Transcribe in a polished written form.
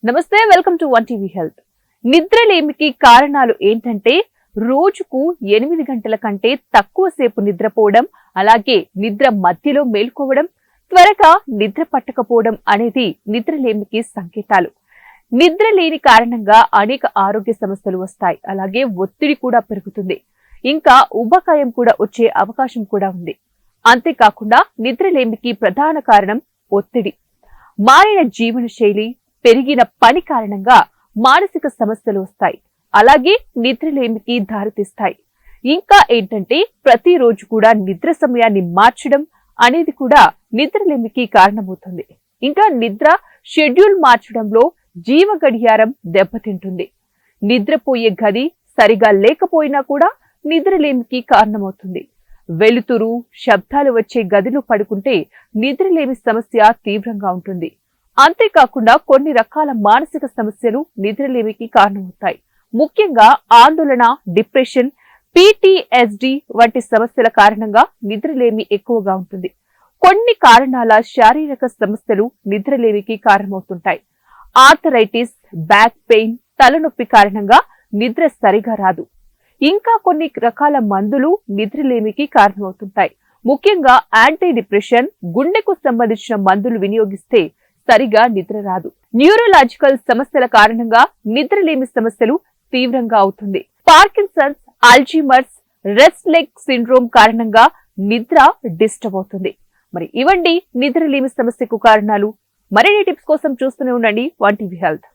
నమస్తే, welcome to one TV health. నిద్రలేమికి కారణాలు ఏంటంటే రోజుకు 8 గంటల కంటే తక్కువ సేపు నిద్రపోవడం, అలాగే నిద్ర మధ్యలో మేల్కోవడం, త్వరగా నిద్ర పట్టకపోవడం అనేది నిద్రలేమికి సంకేతాలు. నిద్ర లేని కారణంగా అనేక ఆరోగ్య సమస్యలు వస్తాయి. అలాగే ఒత్తిడి కూడా పెరుగుతుంది. ఇంకా ఉబకాయం కూడా వచ్చే అవకాశం కూడా ఉంది. అంతేకాకుండా నిద్రలేమికి ప్రధాన కారణం ఒత్తిడి, మారిన జీవన శైలి, పెరిగిన పని కారణంగా మానసిక సమస్యలు వస్తాయి. అలాగే నిద్రలేమికి దారితీస్తాయి. ఇంకా ఏంటంటే ప్రతిరోజు కూడా నిద్ర సమయాన్ని మార్చడం అనేది కూడా నిద్రలేమికి కారణమవుతుంది. ఇంకా నిద్ర షెడ్యూల్ మార్చడంలో జీవ గడియారం దెబ్బతింటుంది. నిద్రపోయే గది సరిగా లేకపోయినా కూడా నిద్రలేమికి కారణమవుతుంది. వెలుతురు, శబ్దాలు వచ్చే గదిలో పడుకుంటే నిద్రలేమి సమస్య తీవ్రంగా ఉంటుంది. అంతేకాకుండా కొన్ని రకాల మానసిక సమస్యలు నిద్రలేమికి కారణమవుతాయి. ముఖ్యంగా ఆందోళన, డిప్రెషన్, PTSD వంటి సమస్యల కారణంగా నిద్రలేమి ఎక్కువగా ఉంటుంది. కొన్ని కారణాల శారీరక సమస్యలు నిద్రలేమికి కారణమవుతుంటాయి. ఆర్థరైటిస్, బ్యాక్ పెయిన్, తలనొప్పి కారణంగా నిద్ర సరిగా రాదు. ఇంకా కొన్ని రకాల మందులు నిద్రలేమికి కారణమవుతుంటాయి. ముఖ్యంగా యాంటీ డిప్రెషన్, గుండెకు సంబంధించిన మందులు వినియోగిస్తే సరిగా నిద్ర రాదు. న్యూరోలాజికల్ సమస్యల కారణంగా నిద్రలేమి సమస్యలు తీవ్రంగా అవుతుంది. పార్కిన్సన్స్, అల్జీమర్స్, రెస్ట్లెగ్ సిండ్రోమ్ కారణంగా నిద్ర డిస్టర్బ్ అవుతుంది. మరి ఇవండి నిద్రలేమి సమస్యకు కారణాలు. మరిన్ని టిప్స్ కోసం చూస్తూనే ఉండండి వన్ టీవీ హెల్త్.